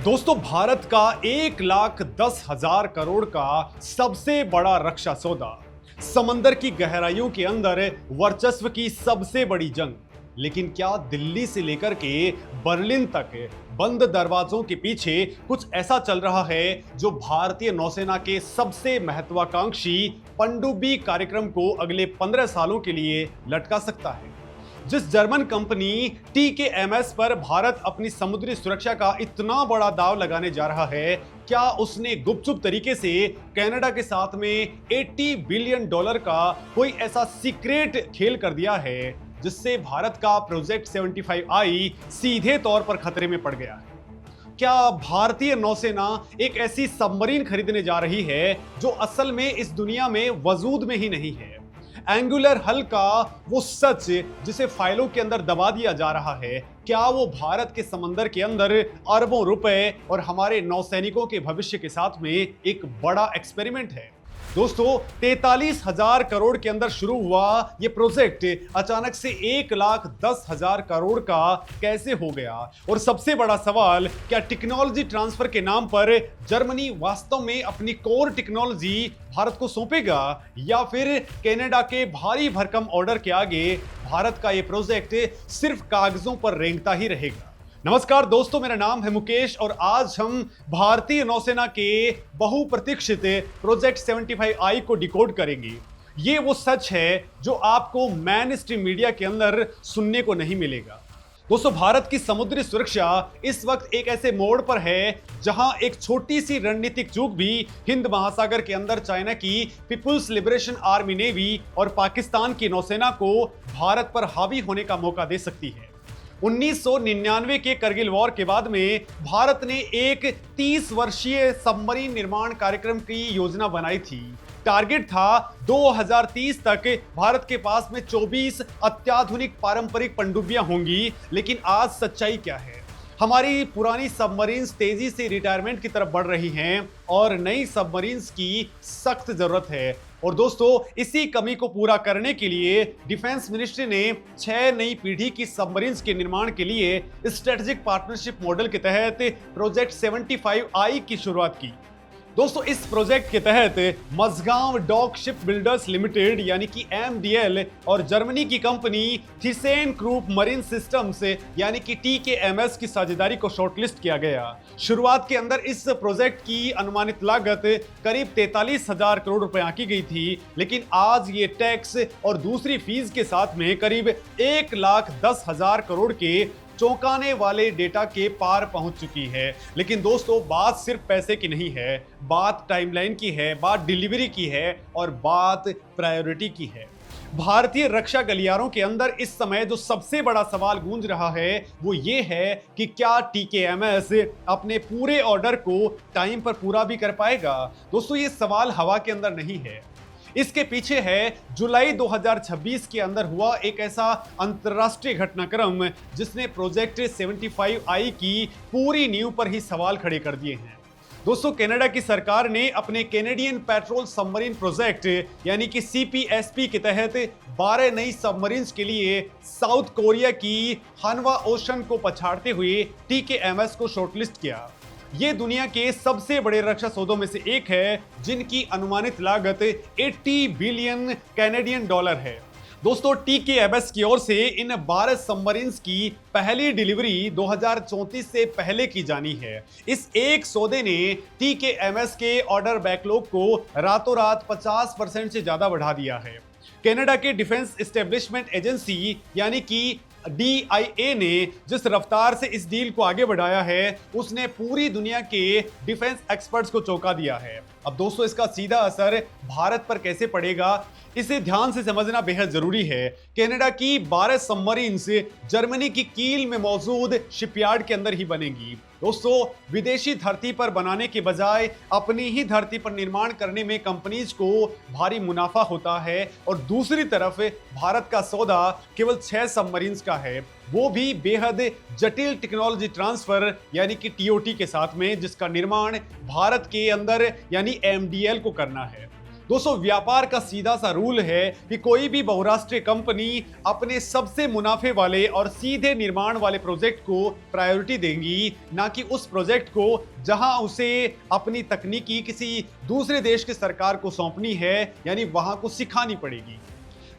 दोस्तों, भारत का 1,10,000 करोड़ का सबसे बड़ा रक्षा सौदा, समंदर की गहराइयों के अंदर वर्चस्व की सबसे बड़ी जंग। लेकिन क्या दिल्ली से लेकर के बर्लिन तक बंद दरवाजों के पीछे कुछ ऐसा चल रहा है जो भारतीय नौसेना के सबसे महत्वाकांक्षी पनडुब्बी कार्यक्रम को अगले 15 सालों के लिए लटका सकता है? जिस जर्मन कंपनी TKMS पर भारत अपनी समुद्री सुरक्षा का इतना बड़ा दांव लगाने जा रहा है, क्या उसने गुपचुप तरीके से कनाडा के साथ में $80 बिलियन का कोई ऐसा सीक्रेट खेल कर दिया है जिससे भारत का प्रोजेक्ट 75I सीधे तौर पर खतरे में पड़ गया है? क्या भारतीय नौसेना एक ऐसी सबमरीन खरीदने जा रही है जो असल में इस दुनिया में वजूद में ही नहीं है? एंगुलर हल का वो सच जिसे फाइलों के अंदर दबा दिया जा रहा है, क्या वो भारत के समंदर के अंदर अरबों रुपए और हमारे नौसैनिकों के भविष्य के साथ में एक बड़ा एक्सपेरिमेंट है? दोस्तों, 43,000 करोड़ के अंदर शुरू हुआ ये प्रोजेक्ट अचानक से 1,10,000 करोड़ का कैसे हो गया? और सबसे बड़ा सवाल, क्या टेक्नोलॉजी ट्रांसफर के नाम पर जर्मनी वास्तव में अपनी कोर टेक्नोलॉजी भारत को सौंपेगा, या फिर कनाडा के भारी भरकम ऑर्डर के आगे भारत का ये प्रोजेक्ट सिर्फ कागजों पर रेंगता ही रहेगा? नमस्कार दोस्तों, मेरा नाम है मुकेश और आज हम भारतीय नौसेना के बहुप्रतीक्षित प्रोजेक्ट 75I को डिकोड करेंगे। ये वो सच है जो आपको मेन स्ट्रीम मीडिया के अंदर सुनने को नहीं मिलेगा। दोस्तों, भारत की समुद्री सुरक्षा इस वक्त एक ऐसे मोड़ पर है जहां एक छोटी सी रणनीतिक चूक भी हिंद महासागर के अंदर चाइना की पीपुल्स लिबरेशन आर्मी नेवी और पाकिस्तान की नौसेना को भारत पर हावी होने का मौका दे सकती है। 1999 के करगिल वॉर के बाद में भारत ने एक 30 वर्षीय सबमरीन निर्माण कार्यक्रम की योजना बनाई थी। टारगेट था 2030 तक भारत के पास में 24 अत्याधुनिक पारंपरिक पनडुब्बियां होंगी। लेकिन आज सच्चाई क्या है? हमारी पुरानी सबमरीन्स तेजी से रिटायरमेंट की तरफ बढ़ रही हैं और नई सबमरीन्स की सख्त जरूरत है। और दोस्तों, इसी कमी को पूरा करने के लिए डिफेंस मिनिस्ट्री ने 6 नई पीढ़ी की सबमरीन्स के निर्माण के लिए स्ट्रेटेजिक पार्टनरशिप मॉडल के तहत प्रोजेक्ट 75I की शुरुआत की। दोस्तों, इस प्रोजेक्ट के तहत Mazagon Dock Ship Builders Limited यानी कि MDL और जर्मनी की कंपनी थीसेनक्रूप मरीन सिस्टम्स यानी कि TKMS की साझेदारी को शॉर्टलिस्ट किया गया। शुरुआत के अंदर इस प्रोजेक्ट की अनुमानित लागत करीब 43,000 करोड़ रुपए आंकी गई थी, लेकिन आज ये टैक्स और दूसरी फीस के साथ में करीब 1,10,000 करोड़ के चौंकाने वाले डेटा के पार पहुंच चुकी है। लेकिन दोस्तों, बात सिर्फ पैसे की नहीं है, बात टाइमलाइन की है, बात डिलीवरी की है और बात प्रायोरिटी की है। भारतीय रक्षा गलियारों के अंदर इस समय जो सबसे बड़ा सवाल गूंज रहा है वो ये है कि क्या TKMS अपने पूरे ऑर्डर को टाइम पर पूरा भी कर पाएगा? दोस्तों, ये सवाल हवा के अंदर नहीं है, इसके पीछे है जुलाई 2026 के अंदर हुआ एक ऐसा अंतरराष्ट्रीय घटनाक्रम जिसने प्रोजेक्ट 75I की पूरी नींव पर ही सवाल खड़े कर दिए हैं। दोस्तों, कनाडा की सरकार ने अपने कैनेडियन पेट्रोल सबमरीन प्रोजेक्ट यानी कि CPSP के तहत 12 नई सबमरीन्स के लिए साउथ कोरिया की हानवा ओशन को पछाड़ते हुए TKMS को शॉर्टलिस्ट किया। ये दुनिया के सबसे बड़े रक्षा सौदों में से एक है जिनकी अनुमानित लागत 80 बिलियन कैनेडियन डॉलर है। दोस्तों, TKMS की ओर से इन 12 सबमरीन्स की पहली डिलीवरी 2034 से पहले की जानी है। इस एक सौदे ने TKMS के ऑर्डर बैकलॉग को रातों रात 50% से ज्यादा बढ़ा दिया है। कनाडा के डिफेंस एस्टेब्लिशमेंट एजेंसी यानी कि DIA ने जिस रफ्तार से इस डील को आगे बढ़ाया है उसने पूरी दुनिया के डिफेंस एक्सपर्ट्स को चौंका दिया है। अब दोस्तों, इसका सीधा असर भारत पर कैसे पड़ेगा इसे ध्यान से समझना बेहद जरूरी है। कनाडा की 12 सबमरीन्स जर्मनी की कील में मौजूद शिपयार्ड के अंदर ही बनेंगी। दोस्तों, विदेशी धरती पर बनाने के बजाय अपनी ही धरती पर निर्माण करने में कंपनीज को भारी मुनाफा होता है और दूसरी तरफ भारत का सौदा केवल 6 सबमरीन्स का है, वो भी बेहद जटिल टेक्नोलॉजी ट्रांसफर यानी कि TOT के साथ में, जिसका निर्माण भारत के अंदर यानी MDL को करना है। दोस्तों व्यापार का सीधा सा रूल है कि कोई भी बहुराष्ट्रीय कंपनी अपने सबसे मुनाफे वाले और सीधे निर्माण वाले प्रोजेक्ट को प्रायोरिटी देंगी, ना कि उस प्रोजेक्ट को जहां उसे अपनी तकनीकी किसी दूसरे देश की सरकार को सौंपनी है, यानी वहां को सिखानी पड़ेगी।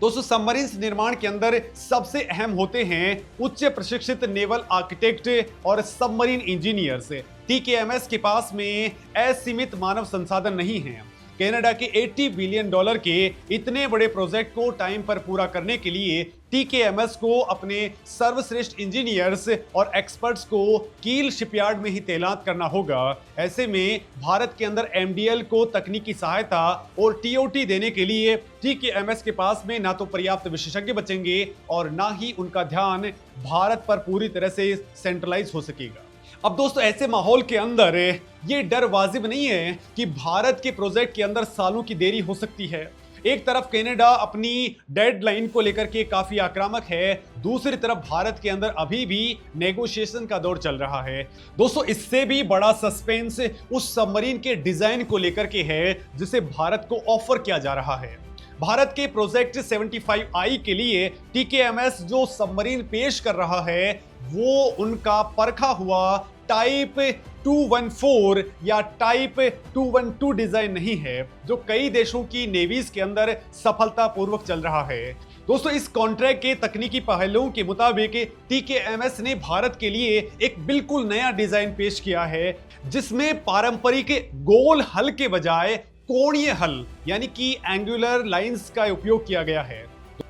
दोस्तों सबमरीन निर्माण के अंदर सबसे अहम होते हैं उच्च प्रशिक्षित नेवल आर्किटेक्ट और सबमरीन इंजीनियर्स। टीकेएमएस के पास में असीमित मानव संसाधन नहीं है। कनाडा के $80 बिलियन के इतने बड़े प्रोजेक्ट को टाइम पर पूरा करने के लिए टीकेएमएस को अपने सर्वश्रेष्ठ इंजीनियर्स और एक्सपर्ट्स को कील शिपयार्ड में ही तैनात करना होगा। ऐसे में भारत के अंदर एमडीएल को तकनीकी सहायता और टीओटी देने के लिए टीकेएमएस के पास में ना तो पर्याप्त विशेषज्ञ बचेंगे और ना ही उनका ध्यान भारत पर पूरी तरह से सेंट्रलाइज हो सकेगा। अब दोस्तों ऐसे माहौल के अंदर ये डर वाजिब नहीं है कि भारत के प्रोजेक्ट के अंदर सालों की देरी हो सकती है। एक तरफ कनाडा अपनी डेडलाइन को लेकर के काफी आक्रामक है, दूसरी तरफ भारत के अंदर अभी भी नेगोशिएशन का दौर चल रहा है। दोस्तों इससे भी बड़ा सस्पेंस उस सबमरीन के डिजाइन को लेकर के है जिसे भारत को ऑफर किया जा रहा है। भारत के प्रोजेक्ट 75I के लिए टीकेएमएस जो सबमरीन पेश कर रहा है वो उनका परखा हुआ टाइप 214 या टाइप 212 डिजाइन नहीं है, जो कई देशों की नेवीज के अंदर सफलतापूर्वक चल रहा है। दोस्तों इस कॉन्ट्रैक्ट के तकनीकी पहलुओं के मुताबिक टीकेएमएस ने भारत के लिए एक बिल्कुल नया डिजाइन पेश किया है, जिसमें पारंपरिक गोल हल के बजाय कोणीय हल यानी कि एंगुलर लाइंस का उपयोग किया गया है।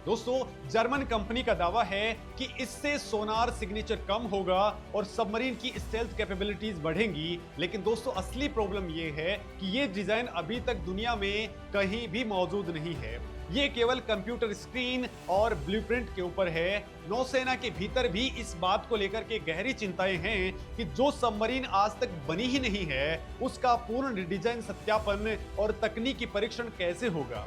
दोस्तों जर्मन कंपनी का दावा है कि इससे सोनार सिग्नेचर कम होगा और सबमरीन की स्टेल्थ कैपेबिलिटीज बढ़ेंगी, लेकिन दोस्तों असली प्रॉब्लम ये है कि ये डिजाइन अभी तक दुनिया में कहीं भी मौजूद नहीं है। ये केवल कंप्यूटर स्क्रीन और ब्लूप्रिंट के ऊपर है। नौसेना के भीतर भी इस बात को लेकर के गहरी चिंताएं हैं कि जो सबमरीन आज तक बनी ही नहीं है उसका पूर्ण डिजाइन सत्यापन और तकनीकी परीक्षण कैसे होगा।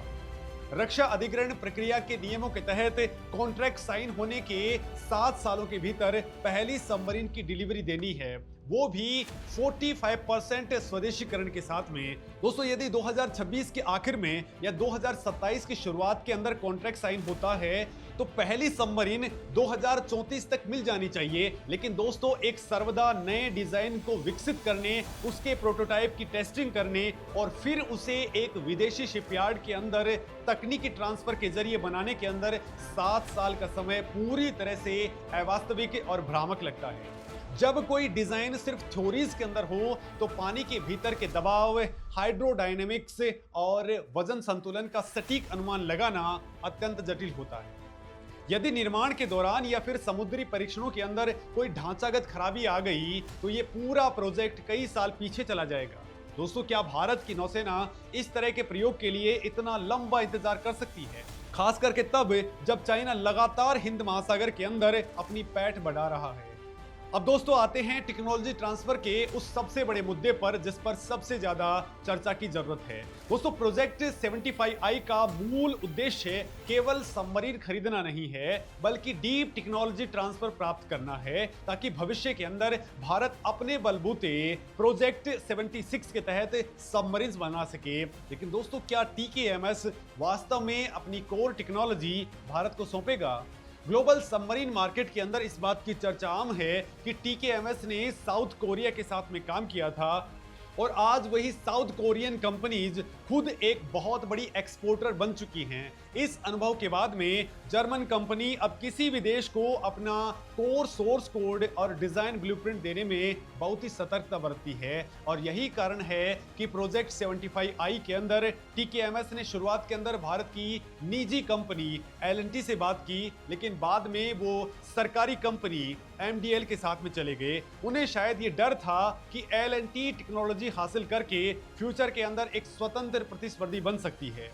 रक्षा अधिग्रहण प्रक्रिया के नियमों के तहत कॉन्ट्रैक्ट साइन होने के 7 सालों के भीतर पहली सबमरीन की डिलीवरी देनी है, वो भी 45% स्वदेशीकरण के साथ में। दोस्तों यदि 2026 के आखिर में या 2027 की शुरुआत के अंदर कॉन्ट्रैक्ट साइन होता है तो पहली सबमरीन 2034 तक मिल जानी चाहिए। लेकिन दोस्तों एक सर्वदा नए डिजाइन को विकसित करने, उसके प्रोटोटाइप की टेस्टिंग करने और फिर उसे एक विदेशी शिपयार्ड के अंदर तकनीकी ट्रांसफर के जरिए बनाने के अंदर 7 साल का समय पूरी तरह से अवास्तविक और भ्रामक लगता है। जब कोई डिजाइन सिर्फ थ्योरीज के अंदर हो तो पानी के भीतर के दबाव, हाइड्रोडायनेमिक्स और वजन संतुलन का सटीक अनुमान लगाना अत्यंत जटिल होता है। यदि निर्माण के दौरान या फिर समुद्री परीक्षणों के अंदर कोई ढांचागत खराबी आ गई तो ये पूरा प्रोजेक्ट कई साल पीछे चला जाएगा। दोस्तों क्या भारत की नौसेना इस तरह के प्रयोग के लिए इतना लंबा इंतजार कर सकती है, खास करके तब जब चाइना लगातार हिंद महासागर के अंदर अपनी पैठ बढ़ा रहा है। अब दोस्तों आते हैं टेक्नोलॉजी ट्रांसफर के उस सबसे बड़े मुद्दे पर जिस पर सबसे ज्यादा चर्चा की जरूरत है। दोस्तों प्रोजेक्ट 75I का मूल उद्देश्य केवल सबमरीन खरीदना नहीं है बल्कि डीप टेक्नोलॉजी ट्रांसफर प्राप्त करना है, ताकि भविष्य के अंदर भारत अपने बलबूते प्रोजेक्ट 76 के तहत सबमरीन बना सके। लेकिन दोस्तों क्या टीकेएमएस वास्तव में अपनी कोर टेक्नोलॉजी भारत को सौंपेगा? ग्लोबल सबमरीन मार्केट के अंदर इस बात की चर्चा आम है कि टीकेएमएस ने साउथ कोरिया के साथ में काम किया था और आज वही साउथ कोरियन कंपनीज खुद एक बहुत बड़ी एक्सपोर्टर बन चुकी हैं। इस अनुभव के बाद में जर्मन कंपनी अब किसी भी देश को अपना कोर सोर्स कोड और डिजाइन ब्लूप्रिंट देने में बहुत ही सतर्कता बरतती है और यही कारण है कि प्रोजेक्ट 75I के अंदर टीकेएमएस ने शुरुआत के अंदर भारत की निजी कंपनी L&T से बात की, लेकिन बाद में वो सरकारी कंपनी एमडीएल के साथ में चले गए। उन्हें शायद ये डर था कि L&T टेक्नोलॉजी हासिल करके फ्यूचर के अंदर एक स्वतंत्र प्रतिस्पर्धी बन सकती है।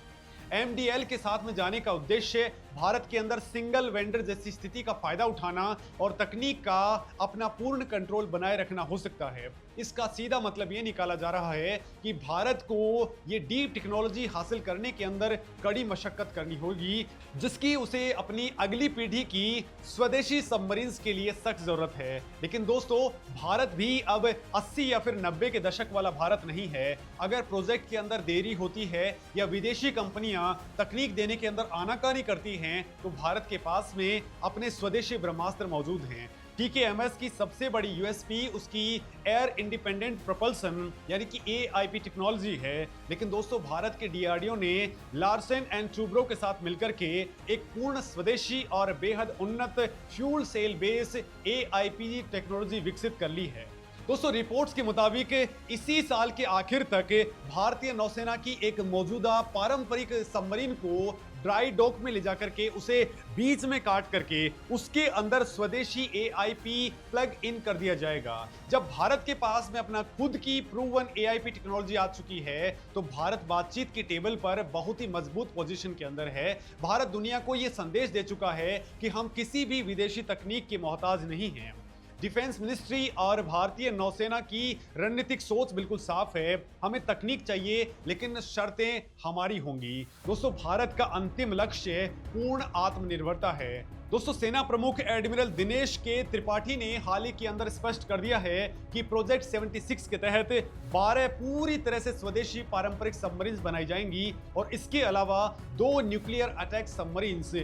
एमडीएल के साथ में जाने का उद्देश्य भारत के अंदर सिंगल वेंडर जैसी स्थिति का फायदा उठाना और तकनीक का अपना पूर्ण कंट्रोल बनाए रखना हो सकता है। इसका सीधा मतलब ये निकाला जा रहा है कि भारत को ये डीप टेक्नोलॉजी हासिल करने के अंदर कड़ी मशक्कत करनी होगी, जिसकी उसे अपनी अगली पीढ़ी की स्वदेशी सबमरीन्स के लिए सख्त जरूरत है। लेकिन दोस्तों, भारत भी अब 80 या फिर 90 के दशक वाला भारत नहीं है। अगर प्रोजेक्ट के अंदर देरी होती है या विदेशी कंपनियां तकनीक देने के अंदर आनाकानी करती हैं, तो भारत के पास में अपने स्वदेशी ब्रह्मास्त्र मौजूद हैं। टीकेएमएस की सबसे बड़ी यूएसपी उसकी एयर इंडिपेंडेंट प्रोपल्सन यानी कि एआईपी टेक्नोलॉजी है। लेकिन दोस्तों, भारत के डीआरडीओ ने लार्सन एंड टूब्रो के साथ मिलकर के एक पूर्ण स्वदेशी और बेहद उन्नत fuel cell base AIP technology विकसित कर ली है। दोस्तों, रिपोर्ट्स के मुताबिक इसी साल के आखिर तक भारतीय नौसेना की एक मौजूदा पारंपरिक सबमरीन को ड्राई डॉक में ले जाकर के उसे बीच में काट करके उसके अंदर स्वदेशी एआईपी प्लग इन कर दिया जाएगा। जब भारत के पास में अपना खुद की प्रूवन एआईपी टेक्नोलॉजी आ चुकी है, तो भारत बातचीत की टेबल पर बहुत ही मजबूत पोजीशन के अंदर है। भारत दुनिया को यह संदेश दे चुका है कि हम किसी भी विदेशी तकनीक के मोहताज नहीं हैं। डिफेंस मिनिस्ट्री और भारतीय नौसेना की रणनीतिक सोच बिल्कुल साफ है। हमें तकनीक चाहिए, लेकिन शर्तें हमारी होंगी। दोस्तों, भारत का अंतिम लक्ष्य पूर्ण आत्मनिर्भरता है। दोस्तों, सेना प्रमुख एडमिरल दिनेश के त्रिपाठी ने हाल ही के अंदर स्पष्ट कर दिया है कि प्रोजेक्ट 76 के तहत 12 पूरी तरह से स्वदेशी पारंपरिक सबमरीन्स बनाई जाएंगी और इसके अलावा 2 न्यूक्लियर अटैक सबमरीन्स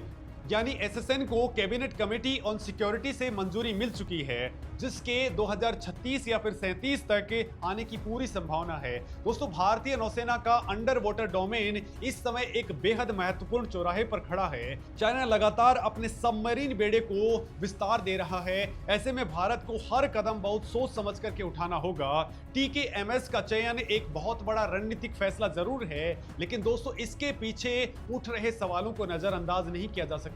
यानी एसएसएन को कैबिनेट कमेटी ऑन सिक्योरिटी से मंजूरी मिल चुकी है, जिसके 2036 या फिर 37 तक आने की पूरी संभावना है। दोस्तों, भारतीय नौसेना का अंडर वाटर डोमेन इस समय एक बेहद महत्वपूर्ण चौराहे पर खड़ा है। चाइना लगातार अपने सबमरीन बेड़े को विस्तार दे रहा है। ऐसे में भारत को हर कदम बहुत सोच समझ करके उठाना होगा। टीकेएमएस का चयन एक बहुत बड़ा रणनीतिक फैसला जरूर है, लेकिन दोस्तों, इसके पीछे उठ रहे सवालों को नजरअंदाज नहीं किया जा सकता।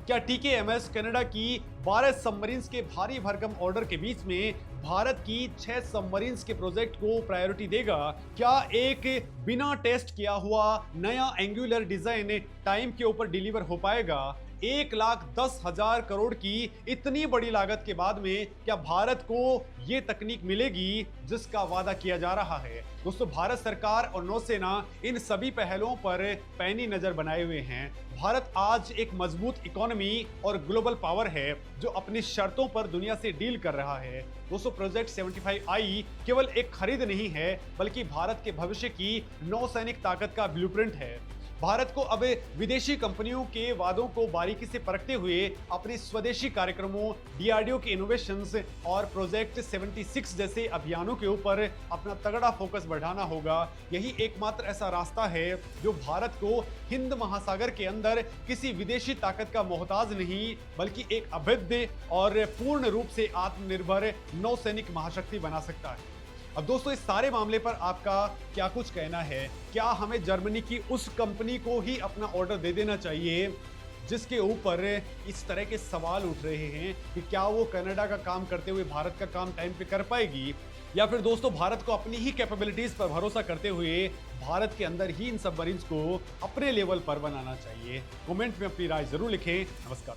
क्या टीकेएमएस कनाडा की 12 सबमरीन्स के भारी भरकम ऑर्डर के बीच में भारत की 6 सबमरीन्स के प्रोजेक्ट को प्रायोरिटी देगा? क्या एक बिना टेस्ट किया हुआ नया एंगुलर डिजाइन टाइम के ऊपर डिलीवर हो पाएगा? 1,10,000 करोड़ की इतनी बड़ी लागत के बाद में क्या भारत को यह तकनीक मिलेगी जिसका वादा किया जा रहा है? दोस्तों, भारत सरकार और नौसेना इन सभी पहलुओं पर पैनी नजर बनाए हुए हैं। भारत आज एक मजबूत इकोनॉमी और ग्लोबल पावर है जो अपनी शर्तों पर दुनिया से डील कर रहा है। दोस्तों, प्रोजेक्ट 75I केवल एक खरीद नहीं है, बल्कि भारत के भविष्य की नौसैनिक ताकत का ब्लूप्रिंट है। भारत को अब विदेशी कंपनियों के वादों को बारीकी से परखते हुए अपने स्वदेशी कार्यक्रमों, डीआरडीओ के इनोवेशंस और प्रोजेक्ट 76 जैसे अभियानों के ऊपर अपना तगड़ा फोकस बढ़ाना होगा। यही एकमात्र ऐसा रास्ता है जो भारत को हिंद महासागर के अंदर किसी विदेशी ताकत का मोहताज नहीं, बल्कि एक अभेद्य और पूर्ण रूप से आत्मनिर्भर नौसैनिक महाशक्ति बना सकता है। अब दोस्तों, इस सारे मामले पर आपका क्या कुछ कहना है? क्या हमें जर्मनी की उस कंपनी को ही अपना ऑर्डर दे देना चाहिए जिसके ऊपर इस तरह के सवाल उठ रहे हैं कि क्या वो कनाडा का काम करते हुए भारत का काम टाइम पे कर पाएगी? या फिर दोस्तों, भारत को अपनी ही कैपेबिलिटीज पर भरोसा करते हुए भारत के अंदर ही इन सबमरीन्स को अपने लेवल पर बनाना चाहिए? कमेंट में अपनी राय जरूर लिखें। नमस्कार।